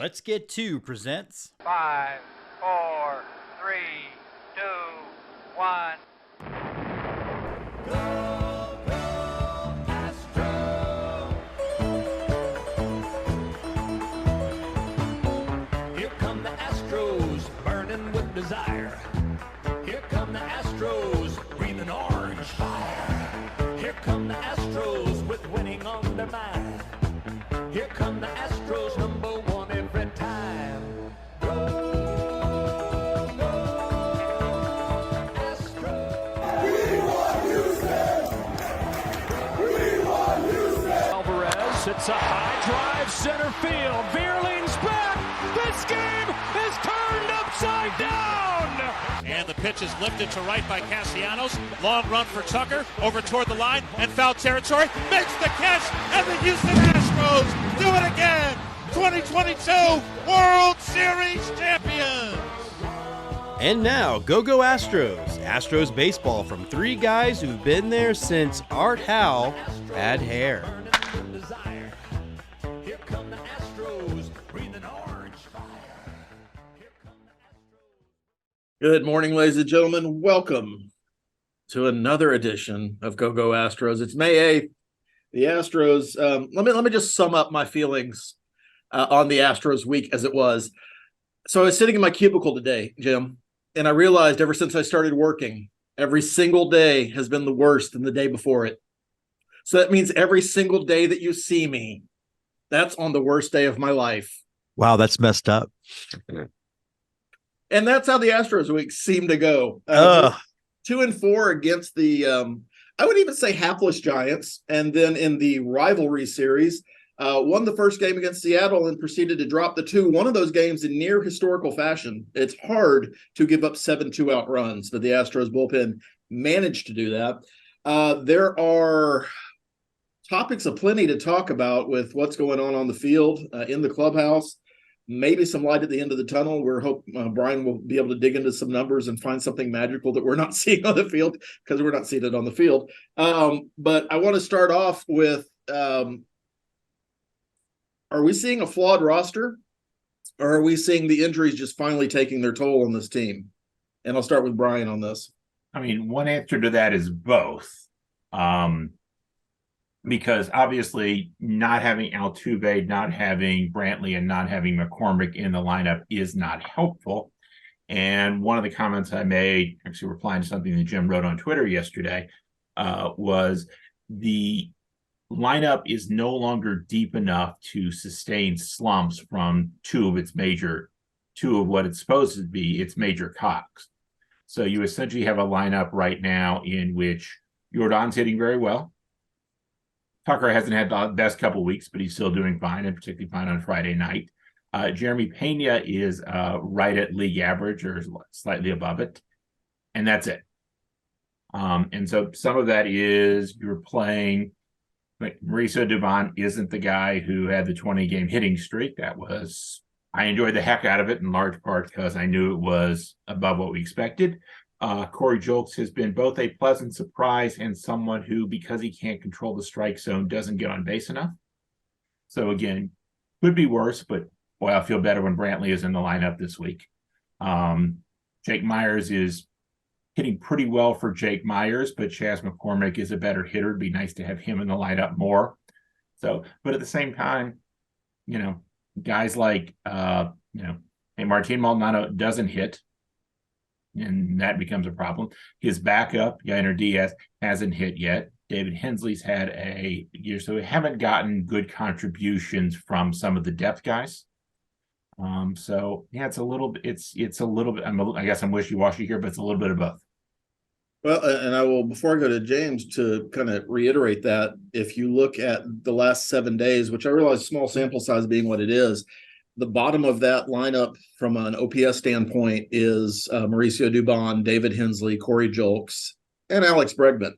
Let's Get To presents 5, 4, 3, 2, 1. Here come the Astros, burning with desire. Here come the Astros, breathing orange fire. Here come the Astros, with winning on their mind. Here come the Astros, number one every time. Go, go, Astros. We want Houston! We want Houston! Alvarez hits a high drive, center field. Beerling's back! This game is turned upside down! And the pitch is lifted to right by Castellanos. Long run for Tucker over toward the line and foul territory. Makes the catch, and the Houston Astros do it again. 2022 World Series champions. And now, Go Astros. Astros baseball from three guys who've been there since Art Howe had hair. Here come the Astros, breathing orange fire. Here come the Astros. Good morning, ladies and gentlemen. Welcome to another edition of Go Astros. It's May 8th. The Astros, let me just sum up my feelings on the Astros week as it was. So I was sitting in my cubicle today, Jim, and I realized ever since I started working, every single day has been the worst than the day before it. So that means every single day that you see me, that's on the worst day of my life. Wow, that's messed up. And that's how the Astros week seemed to go. 2-4 against the, I would even say hapless Giants. And then in the rivalry series, won the first game against Seattle and proceeded to drop the two. One of those games in near historical fashion. It's hard to give up 7 2-out runs, but the Astros bullpen managed to do that. There are topics aplenty to talk about with what's going on the field, in the clubhouse. Maybe some light at the end of the tunnel. We're hope Brian will be able to dig into some numbers and find something magical that we're not seeing on the field because we're not seeing it on the field. But I want to start off with, are we seeing a flawed roster, or are we seeing the injuries just finally taking their toll on this team? And I'll start with Brian on this. I mean, one answer to that is both. Because obviously not having Altuve, not having Brantley, and not having McCormick in the lineup is not helpful. And one of the comments I made, actually replying to something that Jim wrote on Twitter yesterday, was the lineup is no longer deep enough to sustain slumps from two of what it's supposed to be, its major cogs. So you essentially have a lineup right now in which Jordan's hitting very well. Tucker hasn't had the best couple weeks, but he's still doing fine, and particularly fine on Friday night. Jeremy Pena is right at league average or slightly above it, and that's it. And so some of that is you're playing, like Mauricio Dubon isn't the guy who had the 20-game hitting streak. I enjoyed the heck out of it in large part because I knew it was above what we expected. Corey Julks has been both a pleasant surprise and someone who, because he can't control the strike zone, doesn't get on base enough. So again, could be worse, but boy, I'll feel better when Brantley is in the lineup this week. Jake Myers is hitting pretty well for Jake Myers, but Chas McCormick is a better hitter. It'd be nice to have him in the lineup more. So, but at the same time, guys like, Martin Maldonado doesn't hit, and that becomes a problem. His backup, Yainer Diaz, hasn't hit yet. David Hensley's had a year, so we haven't gotten good contributions from some of the depth guys. So yeah, it's a little bit. I guess I'm wishy-washy here, but it's a little bit of both. Well, and I will, before I go to James, to kind of reiterate that, if you look at the last 7 days, which I realize small sample size being what it is, the bottom of that lineup from an OPS standpoint is Mauricio Dubon, David Hensley, Corey Julks, and Alex Bregman.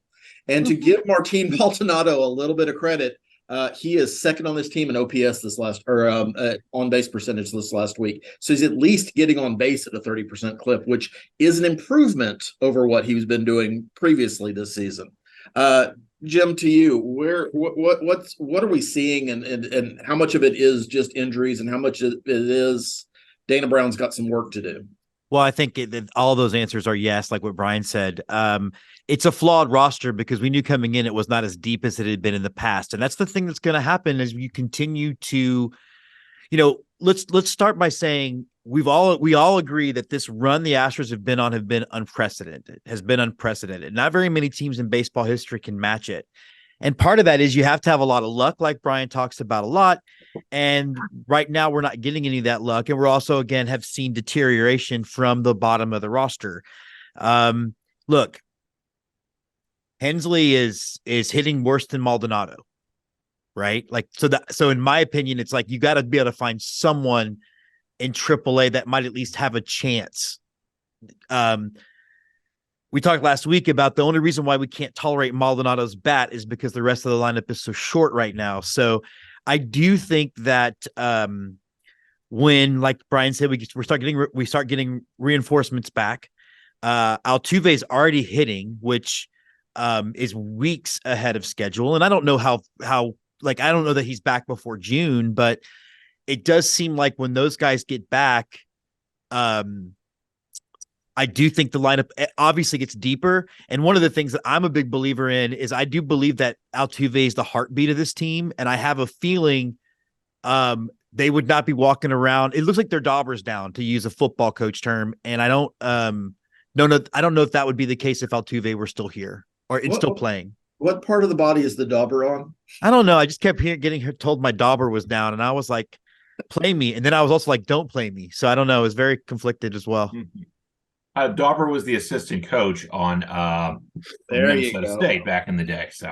And to give Martin Maldonado a little bit of credit, he is second on this team in OPS on base percentage this last week. So he's at least getting on base at a 30% clip, which is an improvement over what he's been doing previously this season. Jim, to you, what are we seeing, and how much of it is just injuries, and how much of it is Dana Brown's got some work to do? Well, I think all those answers are yes, like what Brian said. It's a flawed roster because we knew coming in it was not as deep as it had been in the past, and that's the thing that's going to happen as you continue to, let's start by saying we all agree that this run the Astros have been on has been unprecedented. Not very many teams in baseball history can match it. And part of that is you have to have a lot of luck, like Brian talks about a lot. And right now we're not getting any of that luck. And we're also, again, have seen deterioration from the bottom of the roster. Look, Hensley is hitting worse than Maldonado, right? So in my opinion, it's like you got to be able to find someone in AAA that might at least have a chance. We talked last week about the only reason why we can't tolerate Maldonado's bat is because the rest of the lineup is so short right now. So I do think that when, like Brian said, we start getting reinforcements back. Altuve's already hitting, which is weeks ahead of schedule. And I don't know how I don't know that he's back before June, but it does seem like when those guys get back, I do think the lineup obviously gets deeper. And one of the things that I'm a big believer in is I do believe that Altuve is the heartbeat of this team. And I have a feeling they would not be walking around. It looks like their dauber's down, to use a football coach term. And I don't know if that would be the case if Altuve were still here or still playing. What part of the body is the dauber on? I don't know. I just kept getting told my dauber was down, and I was like, play me. And then I was also like, don't play me. So I don't know. It was very conflicted as well. Mm-hmm. Dauber was the assistant coach on Minnesota State back in the day. So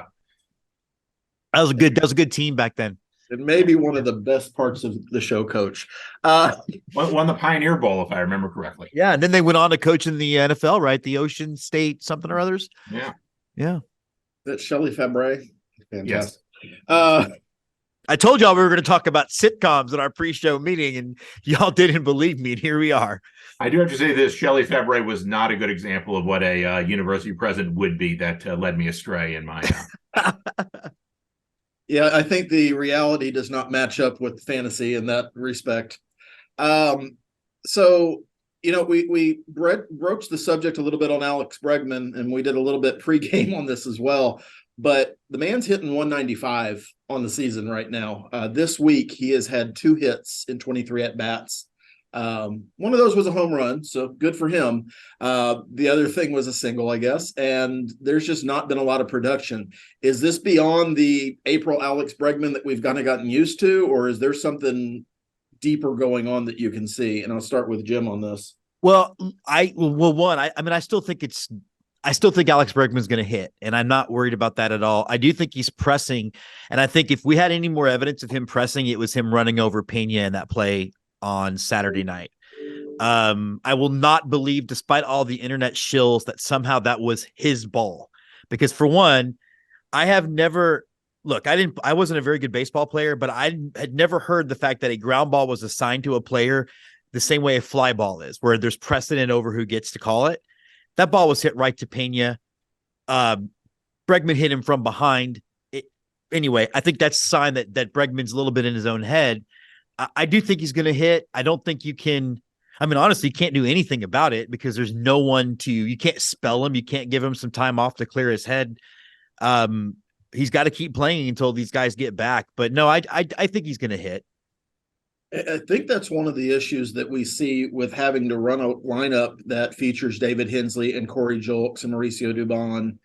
that was a good team back then. It may be one of the best parts of the show, Coach. Won the Pioneer Bowl, if I remember correctly. Yeah, and then they went on to coach in the NFL, right? The Ocean State something or others. Yeah. That's Shelley Fabre. Fantastic. Yes. I told y'all we were going to talk about sitcoms at our pre-show meeting, and y'all didn't believe me, and here we are. I do have to say this. Shelley Fabre was not a good example of what a university president would be. That led me astray in my... Yeah, I think the reality does not match up with fantasy in that respect. So, we broached the subject a little bit on Alex Bregman, and we did a little bit pregame on this as well. But the man's hitting 195 on the season right now. This week, he has had 2 hits in 23 at-bats. One of those was a home run, so good for him. The other thing was a single, I guess, and there's just not been a lot of production. Is this beyond the April Alex Bregman that we've kind of gotten used to, or is there something deeper going on that you can see? And I'll start with Jim on this. Well, I still think Alex Bregman's going to hit, and I'm not worried about that at all. I do think he's pressing, and I think if we had any more evidence of him pressing, it was him running over Pena in that play on Saturday night. I will not believe, despite all the internet shills, that somehow that was his ball. Because for one, I wasn't a very good baseball player, but I had never heard the fact that a ground ball was assigned to a player the same way a fly ball is, where there's precedent over who gets to call it. That ball was hit right to Pena. Bregman hit him from behind. Anyway, I think that's a sign that Bregman's a little bit in his own head. I do think he's going to hit. I don't think you can. I mean, honestly, you can't do anything about it because there's no one you can't spell him. You can't give him some time off to clear his head. He's got to keep playing until these guys get back. But no, I think he's going to hit. I think that's one of the issues that we see with having to run a lineup that features David Hensley and Corey Julks and Mauricio Dubon,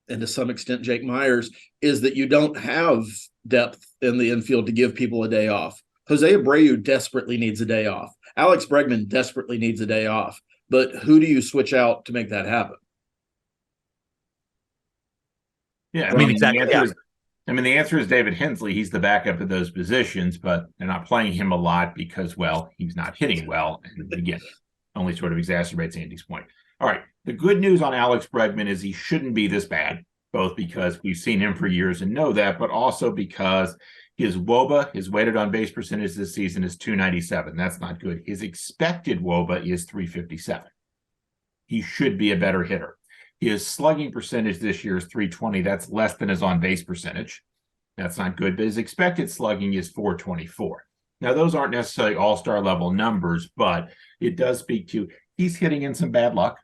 and to some extent Jake Myers, is that you don't have depth in the infield to give people a day off. Jose Abreu desperately needs a day off. Alex Bregman desperately needs a day off. But who do you switch out to make that happen? Yeah, exactly. The answer is David Hensley. He's the backup of those positions, but they're not playing him a lot because, well, he's not hitting well. And again, only sort of exacerbates Andy's point. All right. The good news on Alex Bregman is he shouldn't be this bad, both because we've seen him for years and know that, but also because his WOBA, his weighted on base percentage this season, is 297. That's not good. His expected WOBA is 357. He should be a better hitter. His slugging percentage this year is 320. That's less than his on-base percentage. That's not good, but his expected slugging is 424. Now, those aren't necessarily all-star level numbers, but it does speak to he's hitting in some bad luck.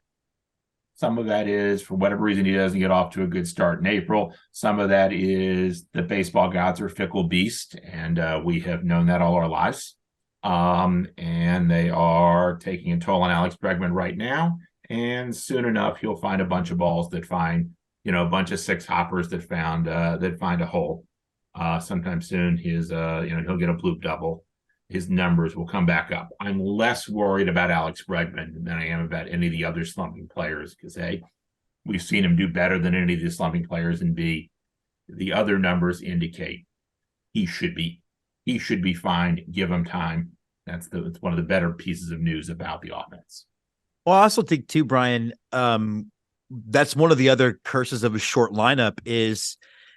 Some of that is, for whatever reason, he doesn't get off to a good start in April. Some of that is the baseball gods are fickle beasts, and we have known that all our lives. And they are taking a toll on Alex Bregman right now. And soon enough, he'll find a bunch of balls that find, a bunch of six hoppers that find a hole. Sometime soon, he'll get a bloop double. His numbers will come back up. I'm less worried about Alex Bregman than I am about any of the other slumping players because A, we've seen him do better than any of the slumping players, and B, the other numbers indicate he should be fine. Give him time. It's one of the better pieces of news about the offense. Well, I also think too, Brian, that's one of the other curses of a short lineup is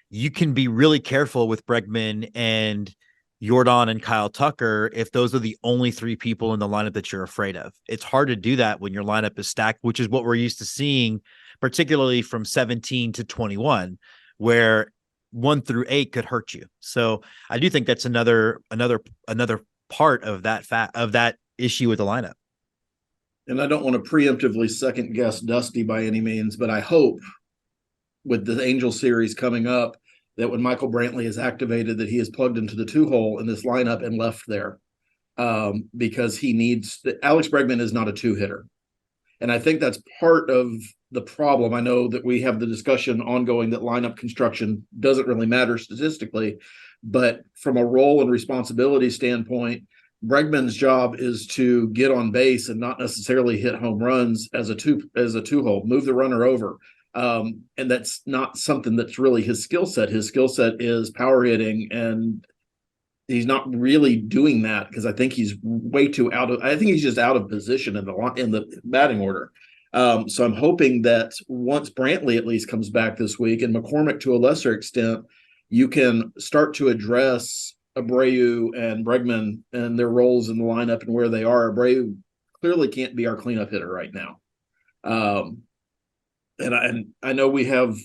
you can be really careful with Bregman and Jordan and Kyle Tucker if those are the only three people in the lineup that you're afraid of. It's hard to do that when your lineup is stacked, which is what we're used to seeing, particularly from 17 to 21, where 1 through 8 could hurt you. So I do think that's another part of that issue with the lineup. And I don't want to preemptively second guess Dusty by any means, but I hope with the Angel series coming up that when Michael Brantley is activated, that he is plugged into the 2-hole in this lineup and left there because Alex Bregman is not a 2-hitter. And I think that's part of the problem. I know that we have the discussion ongoing that lineup construction doesn't really matter statistically, but from a role and responsibility standpoint, Bregman's job is to get on base and not necessarily hit home runs as a 2-hole, move the runner over. And that's not something that's really his skill set. His skill set is power hitting, and he's not really doing that because I think he's just out of position in the batting order. So I'm hoping that once Brantley at least comes back this week, and McCormick to a lesser extent, you can start to address Abreu and Bregman and their roles in the lineup and where they are. Abreu clearly can't be our cleanup hitter right now. And I know we have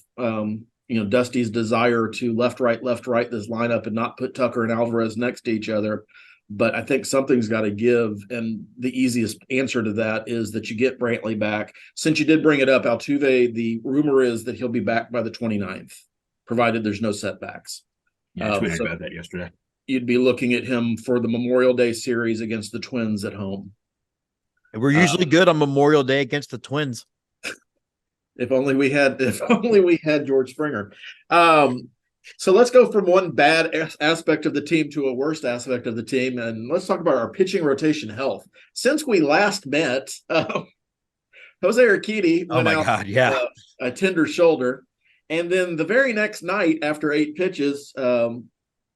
Dusty's desire to left right this lineup and not put Tucker and Alvarez next to each other, but I think something's got to give, and the easiest answer to that is that you get Brantley back. Since you did bring it up, Altuve, the rumor is that he'll be back by the 29th, provided there's no setbacks. Yeah, I tweeted about that yesterday. You'd be looking at him for the Memorial Day series against the Twins at home. And we're usually good on Memorial Day against the Twins. If only we had George Springer. So let's go from one bad aspect of the team to a worst aspect of the team, and let's talk about our pitching rotation health. Since we last met, Jose Urquidy went out a tender shoulder, and then the very next night after 8 pitches,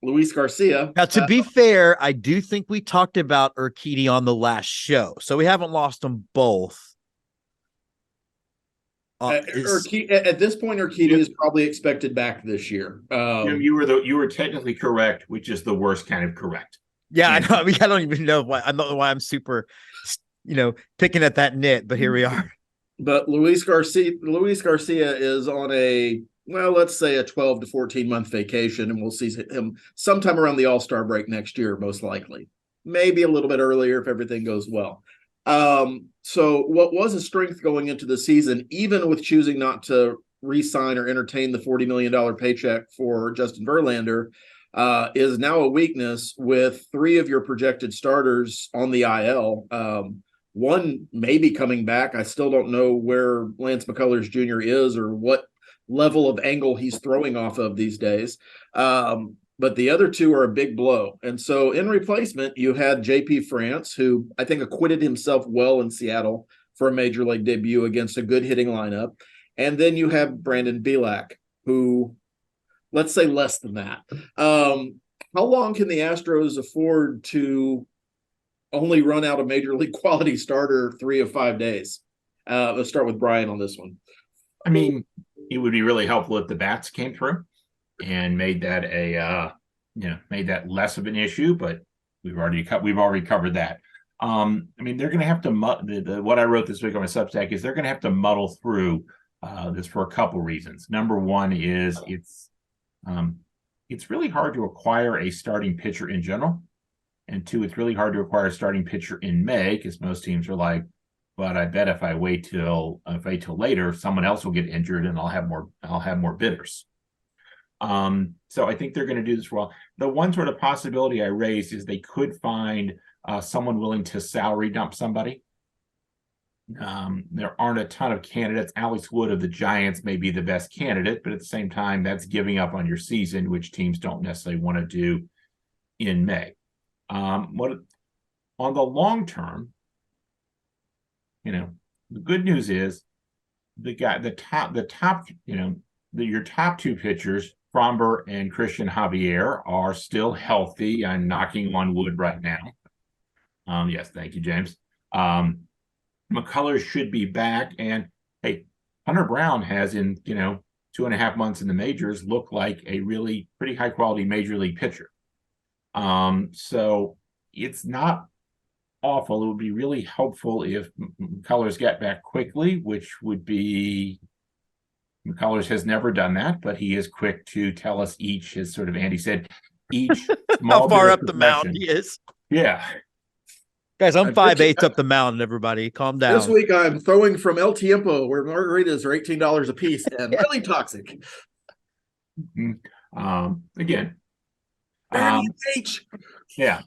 Luis Garcia. Now, to be fair, I do think we talked about Urquidy on the last show, so we haven't lost them both. At this point, Urquidy is probably expected back this year. Jim, you were technically correct, which is the worst kind of correct. Yeah, I know. I mean, I don't even know why. I don't know why I'm super, picking at that nit. But here we are. But Luis Garcia is on let's say a 12 to 14 month vacation, and we'll see him sometime around the All-Star break next year, most likely. Maybe a little bit earlier if everything goes well. So what was a strength going into the season, even with choosing not to re-sign or entertain the $40 million paycheck for Justin Verlander, is now a weakness with 3 of your projected starters on the IL. One may be coming back. I still don't know where Lance McCullers Jr. is or what level of angle he's throwing off of these days. But the other 2 are a big blow. And so in replacement, you had JP France, who I think acquitted himself well in Seattle for a major league debut against a good hitting lineup. And then you have Brandon Bielak, who, let's say less than that. How long can the Astros afford to only run out a major league quality starter 3 of 5 days? Let's start with Brian on this one. I mean, it would be really helpful if the bats came through and made that made that less of an issue, but we've already covered that. I mean, they're going to have to what I wrote this week on my Substack is they're going to have to muddle through this for a couple reasons. Number one is it's really hard to acquire a starting pitcher in general. And two, it's really hard to acquire a starting pitcher in May because most teams are like, but I bet if I wait till later, someone else will get injured and I'll have more bidders. So I think they're going to do this well. The one sort of possibility I raised is they could find someone willing to salary dump somebody. There aren't a ton of candidates. Alex Wood of the Giants may be the best candidate, but at the same time, that's giving up on your season, which teams don't necessarily want to do in May. On the long term, the good news is your top two pitchers, Fromber and Christian Javier, are still healthy. I'm knocking on wood right now. Yes, thank you, James. McCullers should be back, and hey, Hunter Brown has in 2.5 months in the majors looked like a really pretty high quality major league pitcher. So it's not awful. It would be really helpful if McCullers get back quickly, which would be McCullers has never done that, but he is quick to tell us each, as sort of Andy said, each how far up the mountain he is. Yeah. Guys, I'm 5/8 up the mountain, everybody. Calm down. This week I'm throwing from El Tiempo, where margaritas are $18 a piece and really toxic. Again. H. Yeah.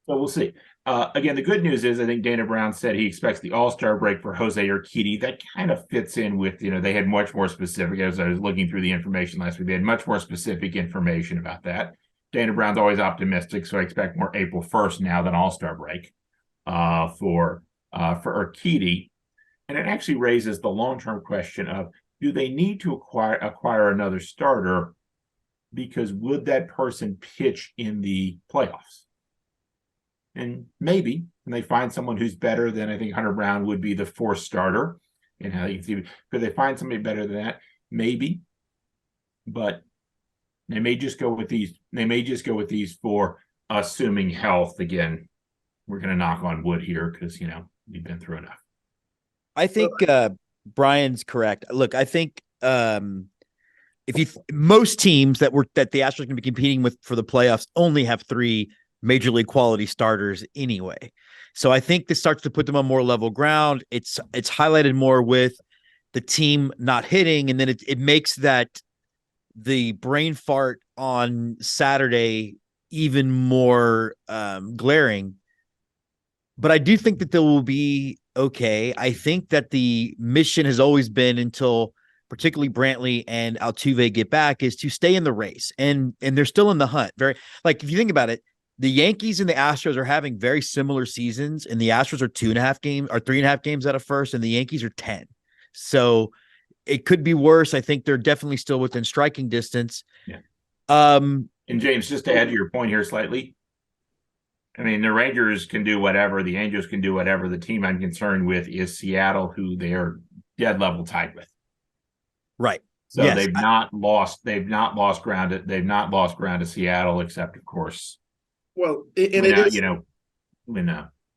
So we'll see. Again, the good news is I think Dana Brown said he expects the All-Star break for Jose Urquidy. That kind of fits in with, they had much more specific, as I was looking through the information last week, they had much more specific information about that. Dana Brown's always optimistic, so I expect more April 1st now than All-Star break for Urquidy. And it actually raises the long-term question of, do they need to acquire another starter? Because would that person pitch in the playoffs? And maybe, and they find someone who's better than I think Hunter Brown would be the fourth starter. And how you can see, could they find somebody better than that? Maybe, but they may just go with these. They may just go with these for assuming health. Again, we're going to knock on wood here because we've been through enough. I think Brian's correct. Look, I think most teams that the Astros are going to be competing with for the playoffs only have 3 major league quality starters anyway. So I think this starts to put them on more level ground. It's highlighted more with the team not hitting, and then it makes the brain fart on Saturday even more glaring. But I do think that they will be okay. I think that the mission has always been, until particularly Brantley and Altuve get back, is to stay in the race. And they're still in the hunt. Very, like, if you think about it, the Yankees and the Astros are having very similar seasons, and the Astros are 3.5 games out of first, and the Yankees are 10. So it could be worse. I think they're definitely still within striking distance. Yeah. And James, just to add to your point here slightly, I mean, the Rangers can do whatever, the Angels can do whatever. The team I'm concerned with is Seattle, who they are dead level tied with. Right. So yes, they've not lost ground to Seattle, except of course. Well, when it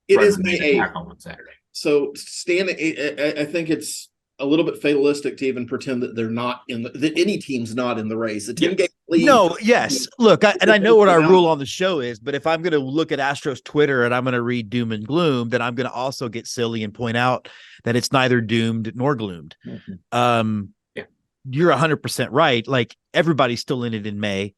is May 8th on Saturday. So I think it's a little bit fatalistic to even pretend that they're not that any team's not in the race. The 10-game lead. No, yes. Look, I know what our rule on the show is, but if I'm going to look at Astros Twitter and I'm going to read doom and gloom, then I'm going to also get silly and point out that it's neither doomed nor gloomed. Mm-hmm. You're 100% right. Like, everybody's still in it in May.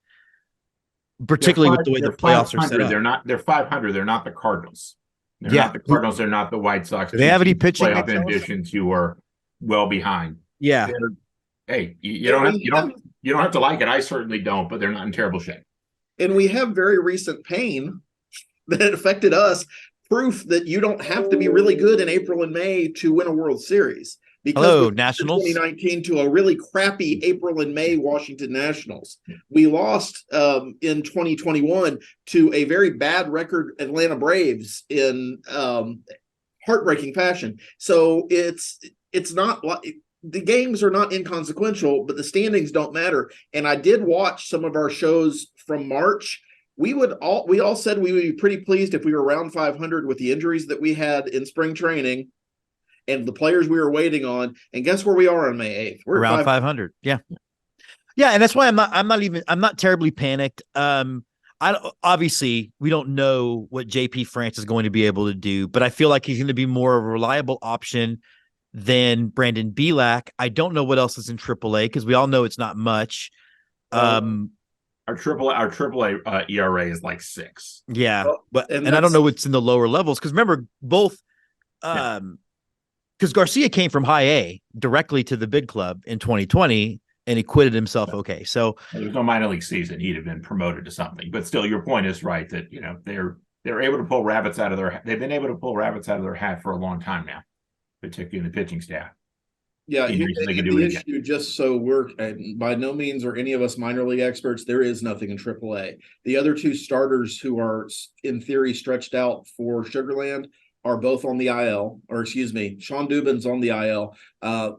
Particularly with the way the playoffs are set up. They're 500. They're not the Cardinals. They're not the Cardinals. They're not the White Sox. Do they have any pitching playoff ambitions? You are well behind. Yeah. Hey, you don't have to like it. I certainly don't, but they're not in terrible shape. And we have very recent pain that affected us. Proof that you don't have to be really good in April and May to win a World Series. Because Nationals 2019 to a really crappy April and May Washington Nationals. We lost in 2021 to a very bad record Atlanta Braves in heartbreaking fashion. So it's not like the games are not inconsequential, but the standings don't matter. And I did watch some of our shows from March. We all said we would be pretty pleased if we were around 500 with the injuries that we had in spring training. and the players we were waiting on. And guess where we are on May 8th? We're around 500. Yeah. Yeah. And that's why I'm not terribly panicked. Obviously we don't know what JP France is going to be able to do, but I feel like he's going to be more of a reliable option than Brandon Belak. I don't know what else is in AAA because we all know it's not much. Our AAA ERA is like 6. Yeah, but I don't know what's in the lower levels because remember both, because Garcia came from high A directly to the big club in 2020 and he quitted himself. Okay, so there's no minor league season; he'd have been promoted to something. But still, your point is right that they're able to pull rabbits out of their. They've been able to pull rabbits out of their hat for a long time now, particularly in the pitching staff. Yeah, the issue, just so we're by no means are any of us minor league experts, there is nothing in AAA. The other 2 starters who are in theory stretched out for Sugarland are both on the IL, or excuse me, Sean Dubin's on the IL.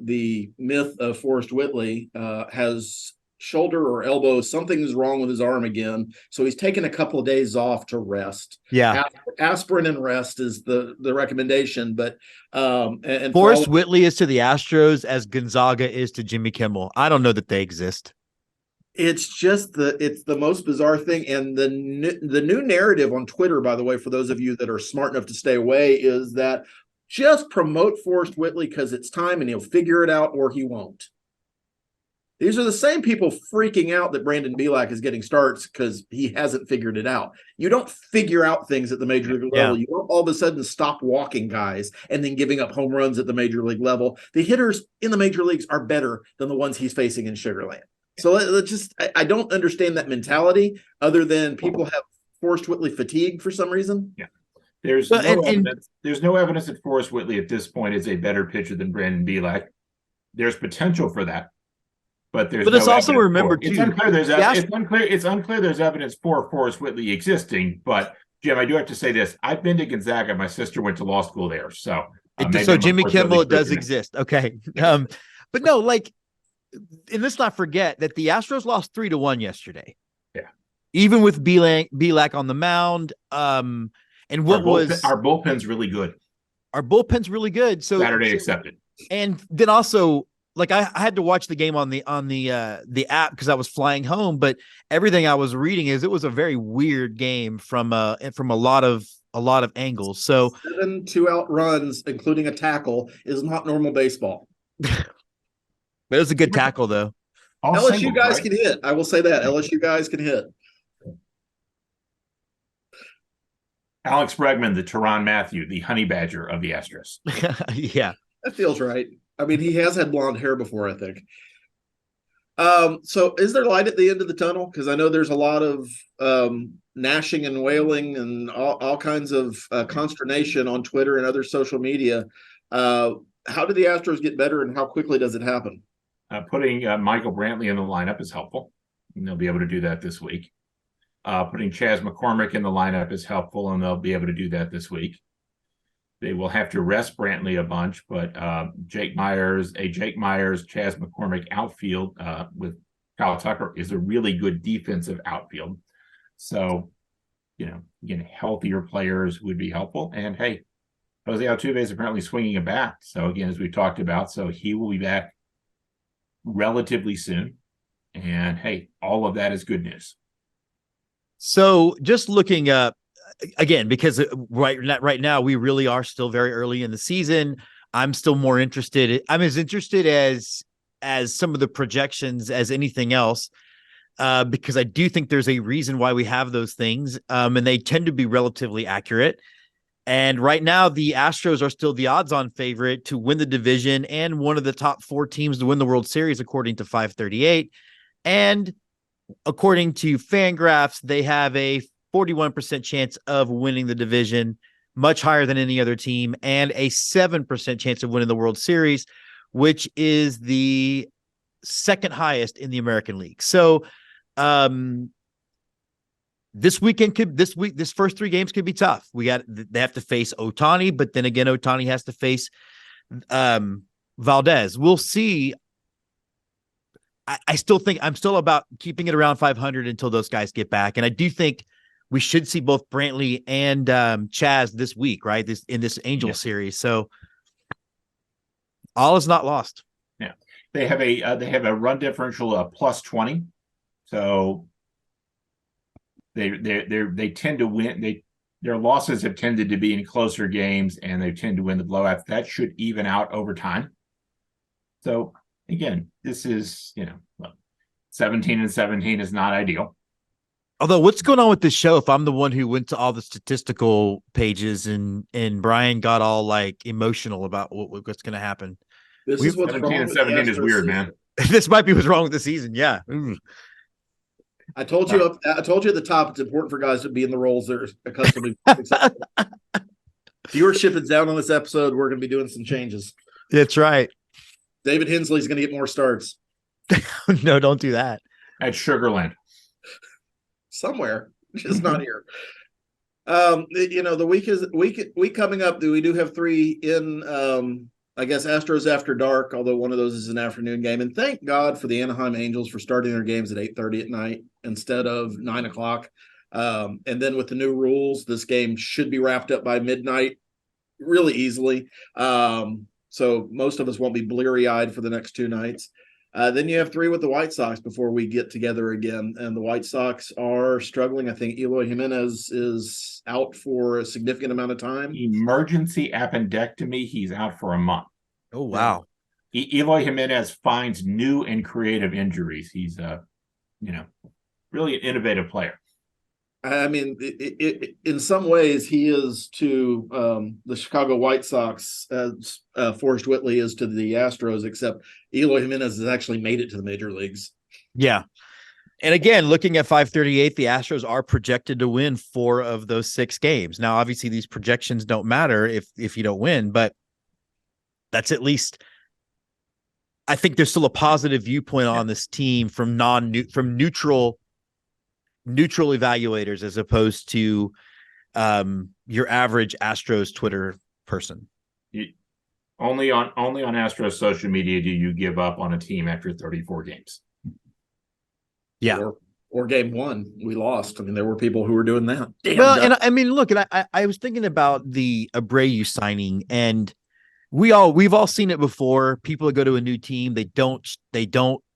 The myth of Forrest Whitley has shoulder or elbow, something is wrong with his arm again. So he's taken a couple of days off to rest. Yeah. Aspirin and rest is the recommendation. But and Forrest Whitley is to the Astros as Gonzaga is to Jimmy Kimmel. I don't know that they exist. It's just it's the most bizarre thing. And the new narrative on Twitter, by the way, for those of you that are smart enough to stay away, is that just promote Forrest Whitley because it's time and he'll figure it out or he won't. These are the same people freaking out that Brandon Belak is getting starts because he hasn't figured it out. You don't figure out things at the major league level. You don't all of a sudden stop walking guys and then giving up home runs at the major league level. The hitters in the major leagues are better than the ones he's facing in Sugarland. So let's just, I don't understand that mentality other than people have Forrest Whitley fatigue for some reason. Yeah. There's no evidence that Forrest Whitley at this point is a better pitcher than Brandon Belak. There's potential for that. But let's also remember too. It's unclear there's evidence for Forrest Whitley existing. But Jim, I do have to say this: I've been to Gonzaga. My sister went to law school there, so Jimmy Kimmel does exist. Okay, but no, and let's not forget that the Astros lost 3-1 yesterday. Yeah, even with Belak on the mound. And our bullpen's really good. Our bullpen's really good. So Saturday accepted. And then also, I had to watch the game on the app because I was flying home, but everything I was reading is it was a very weird game from a lot of angles. So 7 2-out runs, including a tackle, is not normal baseball. But it was a good tackle, though. LSU guys can hit. I will say that. LSU guys can hit. Alex Bregman, the Tyrann Mathieu, the honey badger of the Astros. Yeah. That feels right. I mean, he has had blonde hair before, I think. So is there light at the end of the tunnel? Because I know there's a lot of gnashing and wailing and all kinds of consternation on Twitter and other social media. How do the Astros get better and how quickly does it happen? Putting Michael Brantley in the lineup is helpful. And they'll be able to do that this week. Putting Chas McCormick in the lineup is helpful, and they'll be able to do that this week. They will have to rest Brantley a bunch, but Jake Myers, Chas McCormick outfield with Kyle Tucker is a really good defensive outfield. So, again, healthier players would be helpful. And hey, Jose Altuve is apparently swinging a bat. So again, as we talked about, so he will be back relatively soon. And hey, all of that is good news. So just looking up again, because right now we really are still very early in the season. I'm still more interested. I'm as interested as some of the projections as anything else, because I do think there's a reason why we have those things, and they tend to be relatively accurate. And right now, the Astros are still the odds-on favorite to win the division and one of the top 4 teams to win the World Series, according to 538. And according to Fangraphs, they have a 41% chance of winning the division, much higher than any other team, and a 7% chance of winning the World Series, which is the second highest in the American League. So, this first 3 games could be tough. They have to face Ohtani, but then again, Ohtani has to face Valdez. We'll see. I still think I'm still about keeping it around 500 until those guys get back. And I do think we should see both Brantley and Chas this week, right? In this Angel series. So All is not lost. Yeah, they have a run differential of plus 20, so they tend to win. Their losses have tended to be in closer games, and they tend to win the blowouts. That should even out over time. So again, this is 17-17 is not ideal. Although, what's going on with this show? If I'm the one who went to all the statistical pages and Brian got all like emotional about what's going to happen. This is what's 17-17 is weird, man. This might be what's wrong with the season. Yeah. I told you at the top, it's important for guys to be in the roles they're accustomed to. Viewership is down on this episode. We're going to be doing some changes. That's right. David Hensley's going to get more starts. No, don't do that. At Sugarland. Somewhere, just not here. The week coming up. We do have 3 in. I guess Astros After Dark, although one of those is an afternoon game. And thank God for the Anaheim Angels for starting their games at 8:30 at night instead of 9 o'clock. And then with the new rules, this game should be wrapped up by midnight really easily. So most of us won't be bleary-eyed for the next 2 nights. Then you have 3 with the White Sox before we get together again. And the White Sox are struggling. I think Eloy Jimenez is out for a significant amount of time. Emergency appendectomy. He's out for a month. Oh, wow. Eloy Jimenez finds new and creative injuries. He's really an innovative player. I mean, in some ways, he is to the Chicago White Sox as Forrest Whitley is to the Astros, except Eloy Jimenez has actually made it to the major leagues. Yeah. And again, looking at 538, the Astros are projected to win 4 of those 6 games. Now, obviously, these projections don't matter if you don't win, but that's at least – I think there's still a positive viewpoint on this team from neutral evaluators as opposed to your average Astros Twitter person. Only on Astros social media do you give up on a team after 34 games. Yeah. Or game 1, we lost. I mean, there were people who were doing that. And I mean, look, and I was thinking about the Abreu signing, and we've all seen it before. People that go to a new team, they don't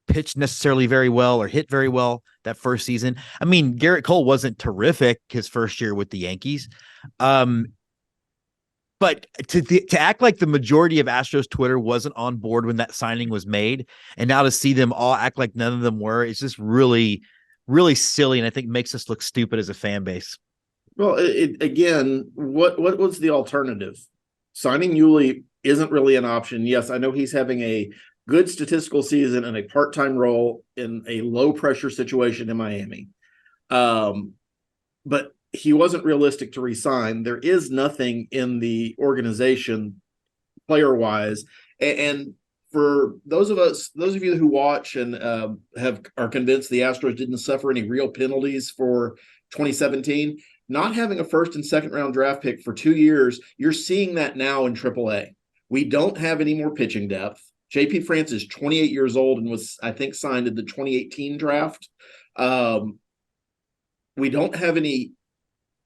pitch necessarily very well or hit very well that first season. I mean, Garrett Cole wasn't terrific his first year with the Yankees. But to act like the majority of Astros Twitter wasn't on board when that signing was made, and now to see them all act like none of them were, it's just really, really silly, and I think makes us look stupid as a fan base. Well, again, what was the alternative? Signing Yuli isn't really an option. Yes, I know he's having a good statistical season and a part-time role in a low-pressure situation in Miami. But he wasn't realistic to re-sign. There is nothing in the organization player-wise. And for those of you who watch and are convinced the Astros didn't suffer any real penalties for 2017, not having a first and second round draft pick for 2 years, you're seeing that now in AAA. We don't have any more pitching depth. JP France is 28 years old and was, I think, signed in the 2018 draft. We don't have any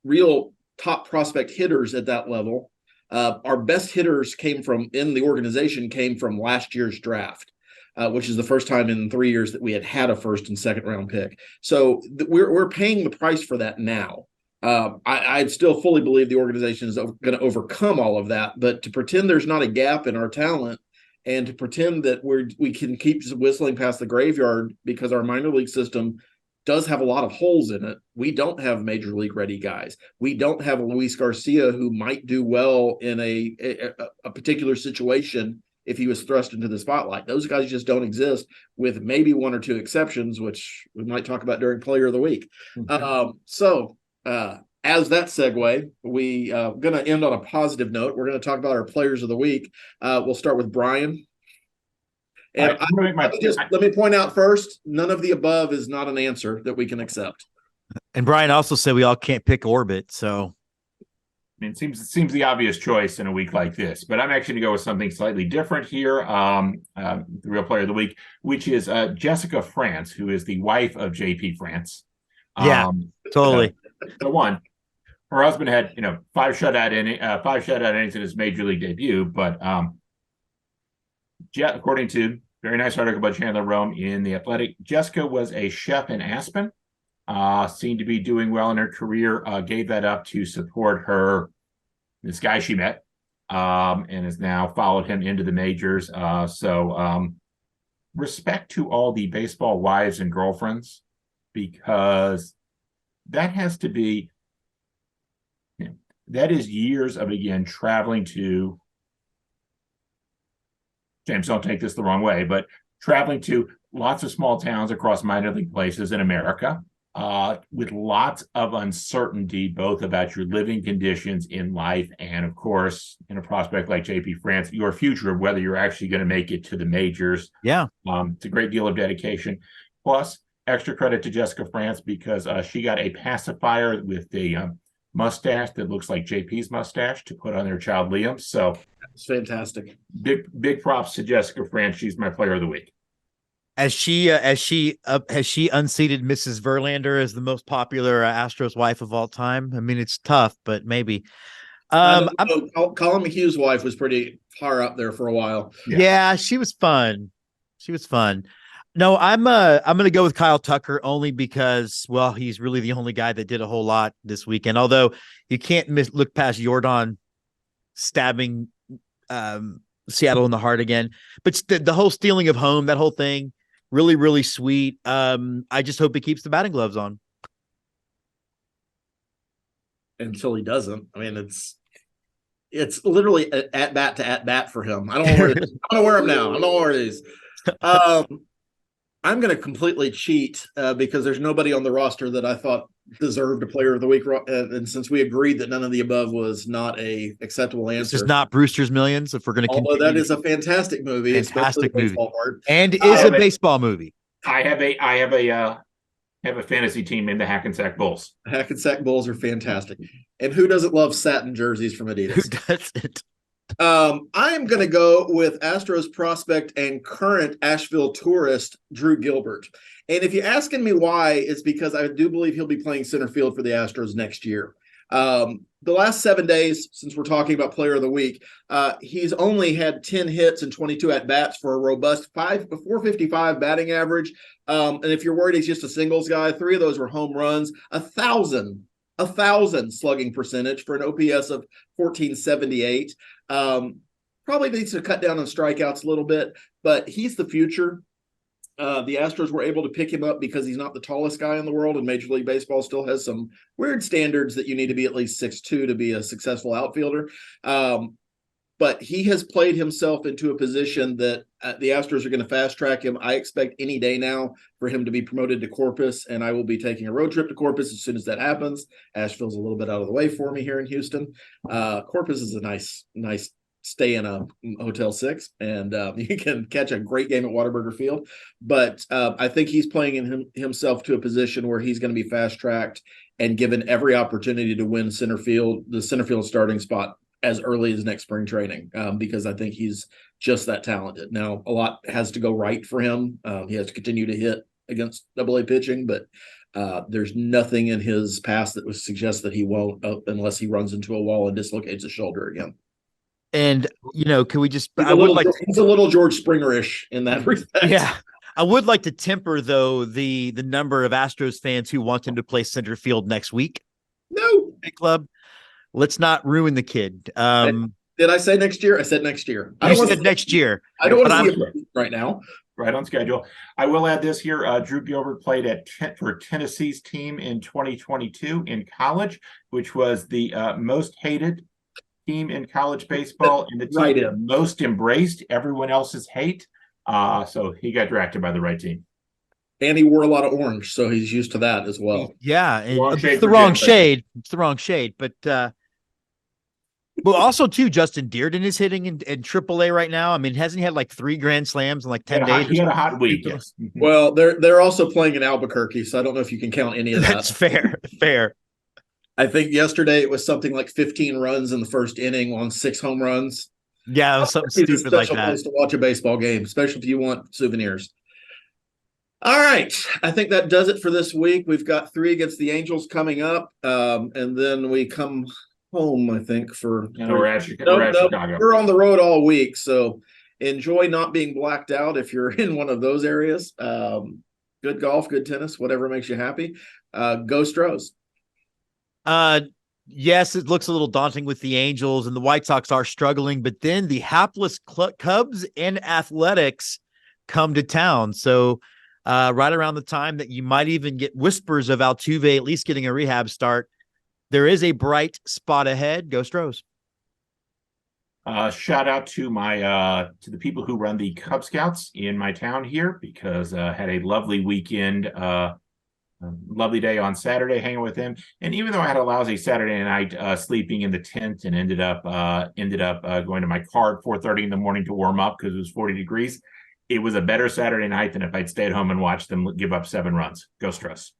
real top prospect hitters at that level. Our best hitters came from last year's draft, which is the first time in 3 years that we had a first and second round pick. So we're paying the price for that now. I still fully believe the organization is going to overcome all of that, but to pretend there's not a gap in our talent and to pretend that we can keep whistling past the graveyard because our minor league system does have a lot of holes in it. We don't have major league ready guys. We don't have a Luis Garcia who might do well in a particular situation if he was thrust into the spotlight. Those guys just don't exist, with maybe 1 or 2 exceptions, which we might talk about during Player of the Week. As that segue, we going to end on a positive note. We're going to talk about our Players of the Week. We'll start with Brian. And let me point out first, none of the above is not an answer that we can accept. And Brian also said we all can't pick Orbit, so I mean, it seems the obvious choice in a week like this, but I'm actually going to go with something slightly different here. The real Player of the Week, which is Jessica France, who is the wife of JP France. Yeah, totally. The one, her husband had 5 shutout innings in his major league debut, but according to very nice article by Chandler Rome in The Athletic, Jessica was a chef in Aspen, seemed to be doing well in her career, gave that up to support this guy she met, and has now followed him into the majors. So respect to all the baseball wives and girlfriends, because that has to be, that is years of, again, traveling to, James, don't take this the wrong way, but traveling to lots of small towns across minor league places in America, with lots of uncertainty, both about your living conditions in life and, of course, in a prospect like JP France, your future of whether you're actually going to make it to the majors. Yeah. It's a great deal of dedication. Plus, extra credit to Jessica France, because she got a pacifier with a mustache that looks like JP's mustache to put on their child Liam. So it's fantastic. Big props to Jessica France. She's my player of the week. Has she unseated Mrs. Verlander as the most popular Astros wife of all time? I mean, it's tough, but maybe. Colin McHugh's wife was pretty far up there for a while. Yeah, she was fun. No, I'm going to go with Kyle Tucker, only because, well, he's really the only guy that did a whole lot this weekend. Although you can't look past Jordan stabbing Seattle in the heart again. But the whole stealing of home, that whole thing, really, really sweet. I just hope he keeps the batting gloves on. Until he doesn't. I mean, it's literally at bat to at bat for him. I don't know where it is. I don't know where I'm now. I don't know where it is. I'm going to completely cheat because there's nobody on the roster that I thought deserved a player of the week. And since we agreed that none of the above was not a acceptable answer. This is not Brewster's Millions. If we're going to continue. Although that is a fantastic movie. Fantastic movie. Part. And is a baseball movie. I have a fantasy team named the Hackensack Bulls. The Hackensack Bulls are fantastic. And who doesn't love satin jerseys from Adidas? Who doesn't? I'm going to go with Astros prospect and current Asheville tourist, Drew Gilbert. And if you're asking me why, it's because I do believe he'll be playing center field for the Astros next year. The last 7 days, since we're talking about player of the week, he's only had 10 hits and 22 at-bats for a robust 455 batting average. And if you're worried he's just a singles guy, 3 of those were home runs, 1,000 slugging percentage for an OPS of 1478. Probably needs to cut down on strikeouts a little bit, but he's the future. The Astros were able to pick him up because he's not the tallest guy in the world, and Major League Baseball still has some weird standards that you need to be at least 6'2" to be a successful outfielder. But he has played himself into a position that the Astros are going to fast track him. I expect any day now for him to be promoted to Corpus, and I will be taking a road trip to Corpus as soon as that happens. Asheville's a little bit out of the way for me here in Houston. Corpus is a nice stay in a Hotel 6, and you can catch a great game at Whataburger Field. But I think he's playing himself to a position where he's going to be fast tracked and given every opportunity to win the center field starting spot as early as next spring training, because I think he's just that talented. Now, a lot has to go right for him. He has to continue to hit against AA pitching, but there's nothing in his past that would suggest that he won't, unless he runs into a wall and dislocates his shoulder again. And, can we just, he's a little George Springer-ish in that respect. Yeah. I would like to temper, though, the number of Astros fans who want him to play center field next week. No. Big club. Let's not ruin the kid. Did I say next year? I said next year. You said next year. I don't want to see it right now. Right on schedule. I will add this here. Drew Gilbert played for Tennessee's team in 2022 in college, which was the most hated team in college baseball and the team that most embraced everyone else's hate. So he got drafted by the right team. And he wore a lot of orange, so he's used to that as well. Yeah, and it's the wrong shade. It's the wrong shade. But also too, Justin Dearden is hitting in AAA right now. I mean, hasn't he had like 3 grand slams in like 10 days? He had a hot week. Yes. Well, they're also playing in Albuquerque, so I don't know if you can count any of that. That's fair. I think yesterday it was something like 15 runs in the first inning on 6 home runs. Yeah, it was something stupid like that. It's a place to watch a baseball game, especially if you want souvenirs. All right. I think that does it for this week. We've got 3 against the Angels coming up, and then we come home, I think, for we're at Chicago. We're on the road all week, so enjoy not being blacked out if you're in one of those areas. Good golf, good tennis, whatever makes you happy. Go Astros. Yes, it looks a little daunting with the Angels, and the White Sox are struggling, but then the hapless Cubs and Athletics come to town. So right around the time that you might even get whispers of Altuve at least getting a rehab start, there is a bright spot ahead. Go Astros. Shout out to my to the people who run the Cub Scouts in my town here, because had a lovely weekend, lovely day on Saturday hanging with them. And even though I had a lousy Saturday night sleeping in the tent and ended up going to my car at 4:30 in the morning to warm up because it was 40 degrees, it was a better Saturday night than if I'd stayed home and watched them give up 7 runs. Go Astros.